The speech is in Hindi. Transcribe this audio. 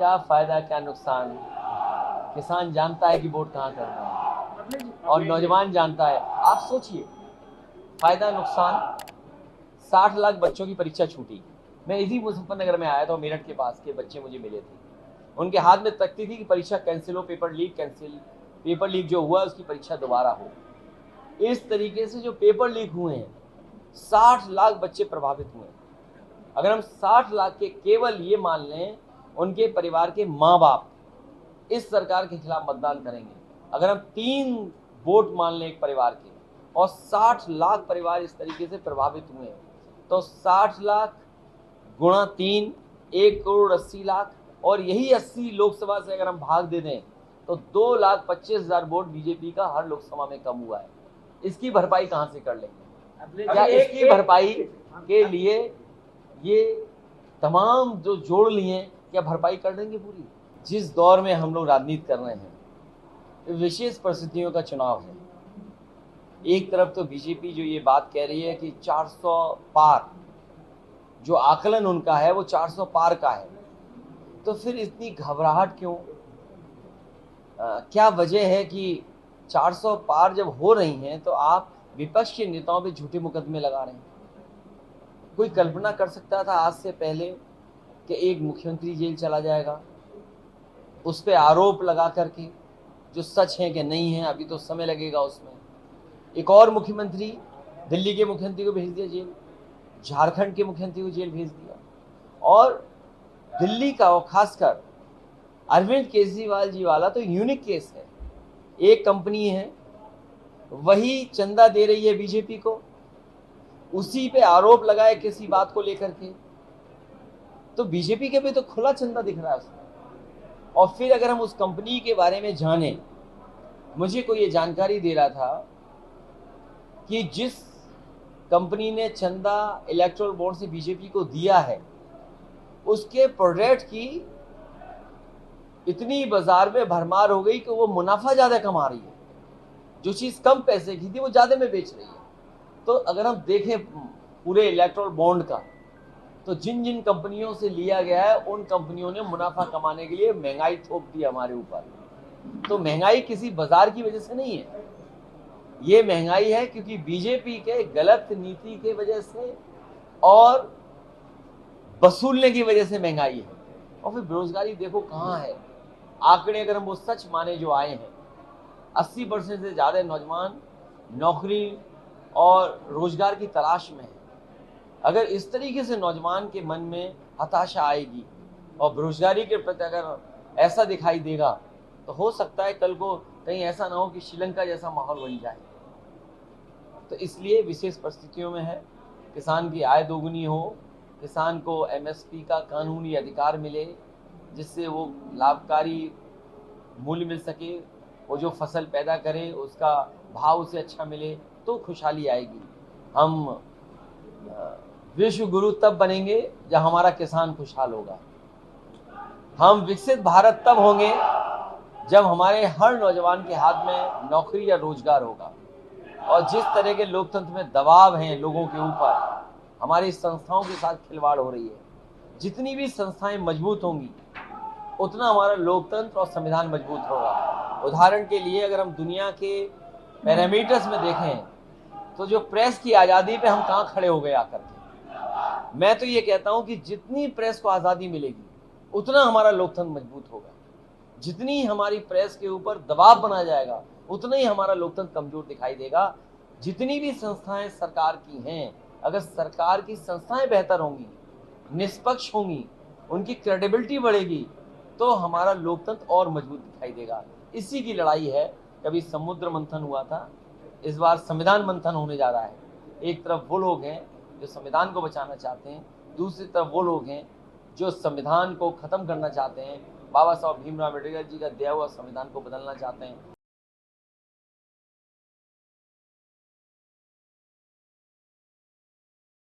क्या फायदा क्या नुकसान। किसान जानता है कि वोट कहाँ करना है और नौजवान जानता है। आप सोचिए, फायदा नुकसान। 60 लाख बच्चों की परीक्षा छूटी। मैं इसी मुजफ्फरनगर में आया था, मेरठ के पास के बच्चे मुझे मिले थे। उनके हाथ में तख्ती थी कि परीक्षा कैंसिल हो, paper leak cancel, paper leak जो हुआ उसकी परीक्षा दोबारा हो। इस तरीके से जो पेपर लीक हुए हैं, 60 लाख बच्चे प्रभावित हुए हैं। अगर हम 60 लाख के केवल ये मान लें उनके परिवार के माँ बाप इस सरकार के खिलाफ मतदान करेंगे, अगर हम 3 वोट मान लें एक परिवार के और 60 लाख परिवार इस तरीके से प्रभावित हुए हैं, तो 60 लाख गुणा 3, 1,80,00,000, और यही 80 लोकसभा से अगर हम भाग दे दें तो 2,25,000 वोट बीजेपी का हर लोकसभा में कम हुआ है। इसकी भरपाई कहां से कर लेंगे? क्या इसकी भरपाई के लिए ये तमाम जो जोड़ लिए क्या भरपाई कर देंगे पूरी? जिस दौर में हम लोग राजनीति कर रहे हैं, विशेष परिस्थितियों का चुनाव है। एक तरफ तो बीजेपी जो ये बात कह रही है कि 400 पार, जो आकलन उनका है वो 400 पार का है, तो फिर इतनी घबराहट क्यों? क्या वजह है कि 400 पार जब हो रही हैं तो आप विपक्ष के नेताओं पे झूठे मुकदमे लगा रहे हैं? कोई कल्पना कर सकता था आज से पहले कि एक मुख्यमंत्री जेल चला जाएगा? उस पर आरोप लगा करके जो सच है कि नहीं है अभी तो समय लगेगा उसमें। एक और मुख्यमंत्री, दिल्ली के मुख्यमंत्री को भेज दिया जेल, झारखंड के मुख्यमंत्री को जेल भेज दिया, और दिल्ली का और खासकर अरविंद केजरीवाल जी वाला तो यूनिक केस है। एक कंपनी है, वही चंदा दे रही है बीजेपी को, उसी पे आरोप लगाए किसी बात को लेकर के, तो बीजेपी के भी तो खुला चंदा दिख रहा है उसमें। और फिर अगर हम उस कंपनी के बारे में जाने, मुझे कोई ये जानकारी दे रहा था कि जिस कंपनी ने चंदा इलेक्टोरल बॉन्ड से बीजेपी को दिया है, उसके प्रोडक्ट की इतनी बाजार में भरमार हो गई कि वो मुनाफा ज्यादा कमा रही है। जो चीज कम पैसे की थी वो ज्यादा में बेच रही है। तो अगर हम देखें पूरे इलेक्टोरल बॉन्ड का, तो जिन जिन कंपनियों से लिया गया है उन कंपनियों ने मुनाफा कमाने के लिए महंगाई थोप दी हमारे ऊपर। तो महंगाई किसी बाजार की वजह से नहीं है, ये महंगाई है क्योंकि बीजेपी के गलत नीति के वजह से और वसूलने की वजह से महंगाई है। और फिर बेरोजगारी देखो कहाँ है। आंकड़े अगर हम वो सच माने जो आए हैं, 80% से ज्यादा नौजवान नौकरी और रोजगार की तलाश में है। अगर इस तरीके से नौजवान के मन में हताशा आएगी और बेरोजगारी के प्रति अगर ऐसा दिखाई देगा, तो हो सकता है कल को कहीं ऐसा ना हो कि श्रीलंका जैसा माहौल बन जाए। तो इसलिए विशेष परिस्थितियों में है, किसान की आय दोगुनी हो, किसान को एमएसपी का कानूनी अधिकार मिले, जिससे वो लाभकारी मूल्य मिल सके, वो जो फसल पैदा करे उसका भाव उसे अच्छा मिले, तो खुशहाली आएगी। हम विश्व गुरु तब बनेंगे जब हमारा किसान खुशहाल होगा। हम विकसित भारत तब होंगे जब हमारे हर नौजवान के हाथ में नौकरी या रोजगार होगा। और जिस तरह के लोकतंत्र में दबाव हैं लोगों के ऊपर, हमारी संस्थाओं के साथ खिलवाड़ हो रही है। जितनी भी संस्थाएं मजबूत होंगी उतना हमारा लोकतंत्र और संविधान मजबूत होगा। उदाहरण के लिए अगर हम दुनिया के पैरामीटर्स में देखें तो जो प्रेस की आज़ादी पे हम कहाँ खड़े हो गए आकर के। मैं तो ये कहता हूँ कि जितनी प्रेस को आज़ादी मिलेगी उतना हमारा लोकतंत्र मजबूत होगा। जितनी हमारी प्रेस के ऊपर दबाव बना जाएगा उतना ही हमारा लोकतंत्र कमजोर दिखाई देगा। जितनी भी संस्थाएं सरकार की हैं, अगर सरकार की संस्थाएं बेहतर होंगी, निष्पक्ष होंगी, उनकी क्रेडिबिलिटी बढ़ेगी, तो हमारा लोकतंत्र और मजबूत दिखाई देगा। इसी की लड़ाई है। कभी समुद्र मंथन हुआ था, इस बार संविधान मंथन होने जा रहा है। एक तरफ वो लोग हैं जो संविधान को बचाना चाहते हैं, दूसरी तरफ वो लोग हैं जो संविधान को खत्म करना चाहते हैं, बाबा साहब भीमराव अम्बेडकर जी का दिया हुआ संविधान को बदलना चाहते हैं।